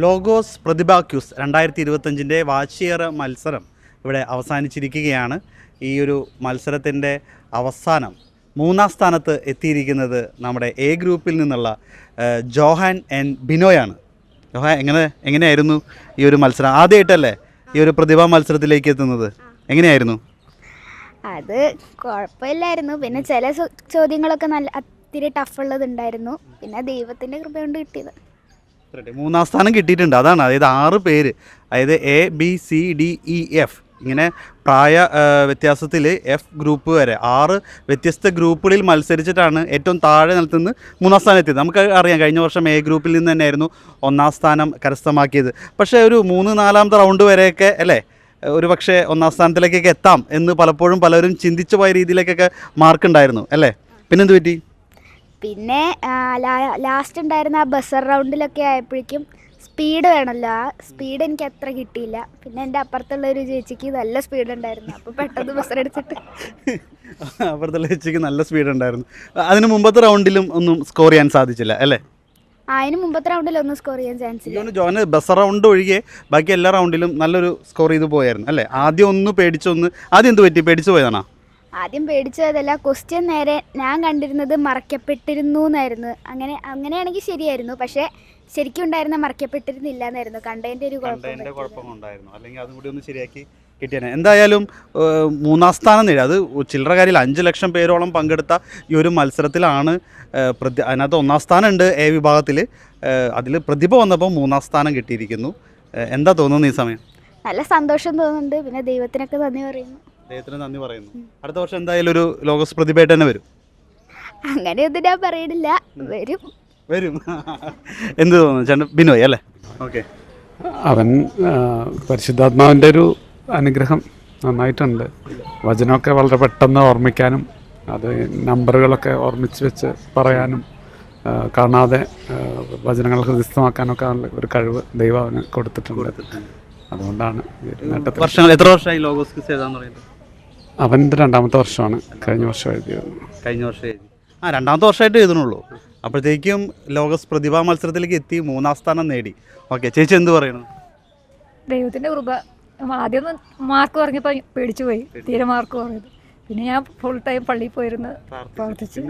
Logos പ്രതിഭ quiz 2025 വാർഷിക മത്സരം ഇവിടെ അവസാനിച്ചിരിക്കുകയാണ്. ഈ ഒരു മത്സരത്തിൻ്റെ അവസാനം 3-ാം സ്ഥാനത്ത് എത്തിയിരിക്കുന്നത് നമ്മുടെ എ ഗ്രൂപ്പിൽ നിന്നുള്ള ജോഹാൻ എൻ ബിനോയാണ്. ജോഹാൻ എങ്ങനെയായിരുന്നു ഈ ഒരു മത്സരം? ആദ്യമായിട്ടല്ലേ ഈ ഒരു പ്രതിഭാ മത്സരത്തിലേക്ക് എത്തുന്നത്? എങ്ങനെയായിരുന്നു? അത് കുഴപ്പമില്ലായിരുന്നു. പിന്നെ ചില ചോദ്യങ്ങളൊക്കെ നല്ല ഇത്തിരി ടഫുള്ളതുണ്ടായിരുന്നു. പിന്നെ ദൈവത്തിൻ്റെ കൃപ കൊണ്ട് കിട്ടിയത്. 3-ാം സ്ഥാനം കിട്ടിയിട്ടുണ്ട്. അതാണ്, അതായത് 6 പേര്, അതായത് ABCDEF ഇങ്ങനെ പ്രായ വ്യത്യാസത്തിൽ എഫ് ഗ്രൂപ്പ് വരെ 6 വ്യത്യസ്ത ഗ്രൂപ്പുകളിൽ മത്സരിച്ചിട്ടാണ് ഏറ്റവും താഴെ നിലത്തുനിന്ന് 3-ാം സ്ഥാനം എത്തിയത്. നമുക്ക് അറിയാം, കഴിഞ്ഞ വർഷം എ ഗ്രൂപ്പിൽ നിന്ന് തന്നെയായിരുന്നു 1-ാം സ്ഥാനം കരസ്ഥമാക്കിയത്. പക്ഷേ ഒരു 3-4ാമത്തെ റൗണ്ട് വരെയൊക്കെ അല്ലേ ഒരു പക്ഷേ 1-ാം സ്ഥാനത്തിലേക്കൊക്കെ എത്താം എന്ന് പലപ്പോഴും പലരും ചിന്തിച്ചു പോയ രീതിയിലേക്കൊക്കെ മാർക്കുണ്ടായിരുന്നു അല്ലേ? പിന്നെന്ത് പറ്റി? പിന്നെ ലാസ്റ്റ് ഉണ്ടായിരുന്ന ആ ബസർ റൗണ്ടിലൊക്കെ ആയപ്പോഴേക്കും സ്പീഡ് വേണമല്ലോ, ആ സ്പീഡ് എനിക്ക് അത്ര കിട്ടിയില്ല. പിന്നെ എൻ്റെ അപ്പുറത്തുള്ള ഒരു ചേച്ചിക്ക് നല്ല സ്പീഡ് ഉണ്ടായിരുന്നു. അപ്പോൾ പെട്ടെന്ന് ബസർ എടുത്തിട്ട് അപ്പുറത്തുള്ള ചേച്ചിക്ക് നല്ല സ്പീഡ് ഉണ്ടായിരുന്നു. അതിന് മുമ്പത്തെ റൗണ്ടിലും ഒന്നും സ്കോർ ചെയ്യാൻ സാധിച്ചില്ല അല്ലേ? അതിന് മുമ്പത്തെ റൗണ്ടിലൊന്നും സ്കോർ ചെയ്യാൻ ചാൻസ് ഇല്ല. ജോന് ബസർ റൗണ്ട് ഒഴികെ ബാക്കി എല്ലാ റൗണ്ടിലും നല്ലൊരു സ്കോർ ചെയ്ത് പോയായിരുന്നു അല്ലേ? ആദ്യം ആദ്യം എന്ത് പറ്റി? പേടിച്ചു പോയതാണോ? ആദ്യം പേടിച്ചതല്ല, ക്വസ്റ്റ്യൻ നേരെ ഞാൻ കണ്ടിരുന്നത് മറക്കപ്പെട്ടിരുന്നു എന്നായിരുന്നു. അങ്ങനെയാണെങ്കിൽ ശരിയായിരുന്നു. പക്ഷേ ശരിക്കും ഉണ്ടായിരുന്ന മറക്കപ്പെട്ടിരുന്നില്ല എന്നായിരുന്നു. കണ്ടതിൻ്റെ ഒരു കുഴപ്പം ഉണ്ടായിരുന്നു. അല്ലെങ്കിൽ അതും കൂടി ഒന്ന് ശരിയാക്കി കിട്ടിയാണ്. എന്തായാലും 3-ാം സ്ഥാനം നേടി. അത് ചില്ലറ കാര്യമില്ല. 5 ലക്ഷം പേരോളം പങ്കെടുത്ത ഈ ഒരു മത്സരത്തിലാണ് അതിനകത്ത് 1-ാം സ്ഥാനം ഉണ്ട് എ വിഭാഗത്തിൽ. അതിൽ പ്രതിഭ വന്നപ്പോൾ 3-ാം സ്ഥാനം കിട്ടിയിരിക്കുന്നു. എന്താ തോന്നുന്നു ഈ സമയം? നല്ല സന്തോഷം തോന്നുന്നുണ്ട്. പിന്നെ ദൈവത്തിനൊക്കെ നന്ദി പറയുന്നു. ദൈവത്തിന് നന്ദി പറയുന്നു. അടുത്ത വർഷം എന്തായാലും ഒരു ലോഗോസ് പ്രതിഭയായിട്ട് തന്നെ വരും. അങ്ങനെയൊന്നും ഞാൻ പറയണില്ല, വരും. എന്ത് തോന്നുന്നു ചേട്ടൻ? ബിനോയ് അല്ലേ? ഓക്കെ. അവൻ പരിശുദ്ധാത്മാവിൻ്റെ ഒരു അനുഗ്രഹം നന്നായിട്ടുണ്ട്. വചനമൊക്കെ വളരെ പെട്ടെന്ന് ഓർമ്മിക്കാനും അത് നമ്പറുകളൊക്കെ ഓർമ്മിച്ച് വെച്ച് പറയാനും കാണാതെ വചനങ്ങൾ ഹൃദയസ്ഥമാക്കാനൊക്കെ ഒരു കഴിവ് ദൈവം അവന് കൊടുത്തിട്ടുണ്ട്. അതുകൊണ്ടാണ് എത്ര വർഷമായി ലോഗോസ് ക്വിസ് എഴുതാന്ന് പറയുന്നത്? അവൻ്റെ 2-ാമത്തെ വർഷമാണ്. കഴിഞ്ഞ വർഷം എഴുതിയത്. ആ 2-ാമത്തെ വർഷമായിട്ട് എഴുതണുള്ളൂ. അപ്പോഴത്തേക്കും ലോഗോസ് പ്രതിഭാ മത്സരത്തിലേക്ക് എത്തി 3-ാം സ്ഥാനം നേടി. ഓക്കെ, ചേച്ചി എന്ത് പറയണു? ദൈവത്തിൻ്റെ കൃപ. ആദ്യം മാർക്ക് പറഞ്ഞപ്പോൾ പേടിച്ചു പോയി, തീരെ മാർക്ക് പറഞ്ഞത്. പിന്നെ ഞാൻ ഫുൾ ടൈം പള്ളിയിൽ പോയിരുന്ന് പ്രവർത്തിച്ചു.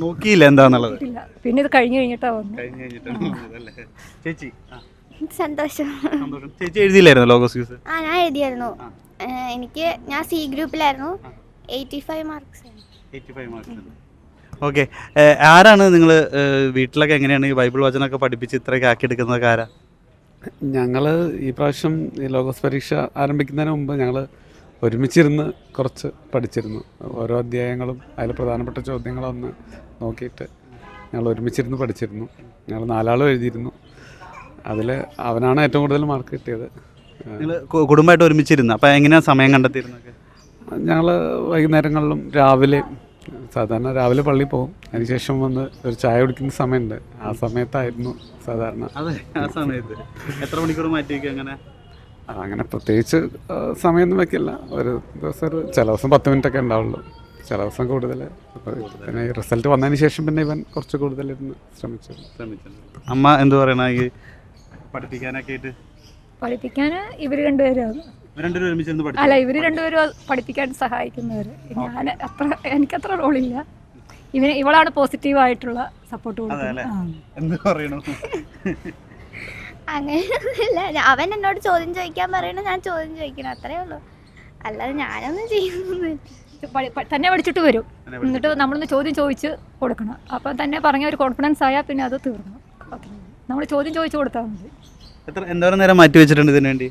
നോക്കിയില്ല എന്താന്നുള്ളത്. പിന്നെ ഇത് കഴിഞ്ഞിട്ടാണ് വന്നത്. ചേച്ചി സന്തോഷം. ചേച്ചി എഴുതിയില്ലായിരുന്നു ലോഗോസ് ക്വിസ്? ഞാൻ എഴുതിയായിരുന്നു. ഞാൻ സി ഗ്രൂപ്പിലായിരുന്നു. 85 മാർക്സ്. ഓക്കെ. ആരാണ് നിങ്ങൾ വീട്ടിലൊക്കെ എങ്ങനെയാണ് ഈ ബൈബിൾ വചനമൊക്കെ പഠിപ്പിച്ച് ഇത്രയൊക്കെ ആക്കിയെടുക്കുന്നതൊക്കെ ആരാ? ഞങ്ങൾ ഈ പ്രാവശ്യം ഈ ലോഗോസ് പരീക്ഷ ആരംഭിക്കുന്നതിന് മുമ്പ് ഞങ്ങൾ ഒരുമിച്ചിരുന്ന് കുറച്ച് പഠിച്ചിരുന്നു. ഓരോ അധ്യായങ്ങളും അതിൽ പ്രധാനപ്പെട്ട ചോദ്യങ്ങളൊന്ന് നോക്കിയിട്ട് ഞങ്ങൾ ഒരുമിച്ചിരുന്ന് പഠിച്ചിരുന്നു. ഞങ്ങൾ 4 ആളും എഴുതിയിരുന്നു. അതിൽ അവനാണ് ഏറ്റവും കൂടുതൽ മാർക്ക് കിട്ടിയത്. നിങ്ങൾ കുടുംബമായിട്ട് ഒരുമിച്ചിരുന്നു. അപ്പോൾ എങ്ങനെയാണ് സമയം കണ്ടെത്തിയിരുന്നത്? ഞങ്ങൾ വൈകുന്നേരങ്ങളിലും സാധാരണ രാവിലെ പള്ളിയിൽ പോകും. അതിനുശേഷം വന്ന് ഒരു ചായ കുടിക്കുന്ന സമയമുണ്ട്. ആ സമയത്തായിരുന്നു സാധാരണ. അതെ, ആ സമയത്ത് എത്ര മണിക്കൂർ മാറ്റി വയ്ക്കും? അങ്ങനെ പ്രത്യേകിച്ച് സമയമൊന്നും വയ്ക്കില്ല. ഒരു ദിവസം ചില ദിവസം 10 മിനിറ്റൊക്കെ ഉണ്ടാവുള്ളൂ, ചില ദിവസം കൂടുതൽ. പിന്നെ ഈ റിസൾട്ട് വന്നതിന് ശേഷം പിന്നെ ഇവൻ കുറച്ച് കൂടുതലിരുന്ന് ശ്രമിച്ചു. അമ്മ എന്ത് പറയണ ഈ പഠിപ്പിക്കാനൊക്കെ ആയിട്ട്? പഠിപ്പിക്കാൻ ഇവർ രണ്ടുപേരും അല്ല, ഇവർ രണ്ടുപേരും പഠിപ്പിക്കാൻ സഹായിക്കുന്നവർ. എനിക്കത്ര റോളില്ല. ഇവളാണ് പോസിറ്റീവായിട്ടുള്ള സപ്പോർട്ട് കൊടുക്കുന്നത്. അങ്ങനെയൊന്നുമില്ല. അവൻ എന്നോട് ചോദ്യം ചോദിക്കാൻ പറയണ, ഞാൻ ചോദ്യം ചോദിക്കണം, അത്രേ ഉള്ളൂ. അല്ലാതെ ഞാനൊന്നും ചെയ്യുന്നില്ല. തന്നെ പഠിച്ചിട്ട് വരും. എന്നിട്ട് നമ്മളൊന്ന് ചോദ്യം ചോദിച്ച് കൊടുക്കണം. അപ്പം തന്നെ പറഞ്ഞ ഒരു കോൺഫിഡൻസ് ആയാൽ പിന്നെ അത് തീർന്നു. നമ്മൾ ചോദ്യം ചോദിച്ചു കൊടുത്താൽ മതി. എന്തോരം നേരം മാറ്റി വെച്ചിട്ടുണ്ട് ഇതിനു വേണ്ടി?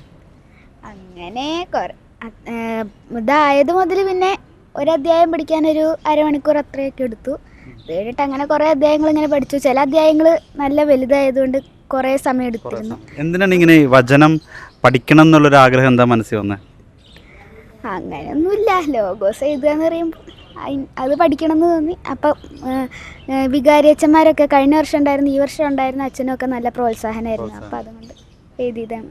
അങ്ങനെ ഇതായത് മുതൽ പിന്നെ ഒരു അധ്യായം പഠിക്കാനൊരു അരമണിക്കൂർ അത്രയൊക്കെ എടുത്തു. അത് കഴിഞ്ഞിട്ട് അങ്ങനെ കുറേ അധ്യായങ്ങൾ ഇങ്ങനെ പഠിച്ചു. ചില അധ്യായങ്ങൾ നല്ല വലുതായതുകൊണ്ട് കുറേ സമയം എടുത്തിരുന്നു. എന്തിനാണ് ഇങ്ങനെ വചനം പഠിക്കണം എന്നുള്ളൊരു ആഗ്രഹം എന്താ മനസ്സിൽ വന്നത്? അങ്ങനെയൊന്നുമില്ല. ലോഗോസ് എഴുതുക എന്ന് പറയുമ്പോൾ അത് പഠിക്കണം എന്ന് തോന്നി. അപ്പം വികാരി അച്ഛന്മാരൊക്കെ കഴിഞ്ഞ വർഷം ഉണ്ടായിരുന്നു, ഈ വർഷം ഉണ്ടായിരുന്ന അച്ഛനൊക്കെ നല്ല പ്രോത്സാഹനമായിരുന്നു. അപ്പം അതുകൊണ്ട് എഴുതിയതാണ്.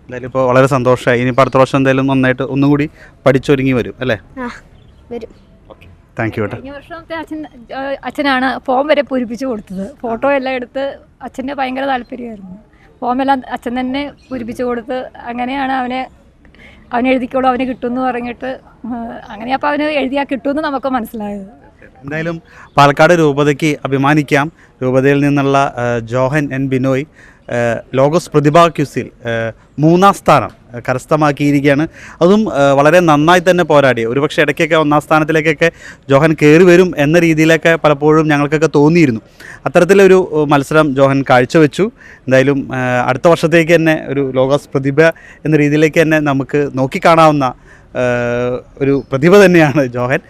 എന്തായാലും ഇപ്പോൾ വളരെ സന്തോഷമായി. ഇനി അടുത്ത വർഷം എന്തായാലും നന്നായിട്ട് ഒന്നുകൂടി പഠിച്ചൊരുങ്ങി വരും അല്ലേ? വരും. Thank you. കഴിഞ്ഞ വർഷത്തെ അച്ഛനാണ് ഫോം വരെ പൂരിപ്പിച്ചു കൊടുത്തത്. ഫോട്ടോ എല്ലാം എടുത്ത് അച്ഛൻ്റെ ഭയങ്കര താല്പര്യമായിരുന്നു. ഫോമെല്ലാം അച്ഛൻ തന്നെ പൂരിപ്പിച്ച് കൊടുത്ത് അങ്ങനെയാണ് അവൻ എഴുതിക്കോളൂ അവന് കിട്ടുമെന്ന് പറഞ്ഞിട്ട് അങ്ങനെ അപ്പോൾ അവന് എഴുതിയാൽ കിട്ടുമെന്ന് നമുക്ക് മനസ്സിലായത്. എന്തായാലും പാലക്കാട് രൂപതയ്ക്ക് അഭിമാനിക്കാം. രൂപതയിൽ നിന്നുള്ള ജോഹൻ എൻ ബിനോയ് ലോഗോസ് പ്രതിഭാ ക്യൂസിൽ 3ാം സ്ഥാനം കരസ്ഥമാക്കിയിരിക്കുകയാണ്. അതും വളരെ നന്നായി തന്നെ പോരാടി. ഒരുപക്ഷെ ഇടയ്ക്കൊക്കെ 1ാം സ്ഥാനത്തിലേക്കൊക്കെ ജോഹൻ കയറി വരും എന്ന രീതിയിലൊക്കെ പലപ്പോഴും ഞങ്ങൾക്കൊക്കെ തോന്നിയിരുന്നു. അത്തരത്തിലൊരു മത്സരം ജോഹൻ കാഴ്ചവെച്ചു. എന്തായാലും അടുത്ത വർഷത്തേക്ക് തന്നെ ഒരു ലോഗോസ് പ്രതിഭ എന്ന രീതിയിലേക്ക് തന്നെ നമുക്ക് നോക്കിക്കാണാവുന്ന ഒരു പ്രതിഭ തന്നെയാണ് ജോഹൻ.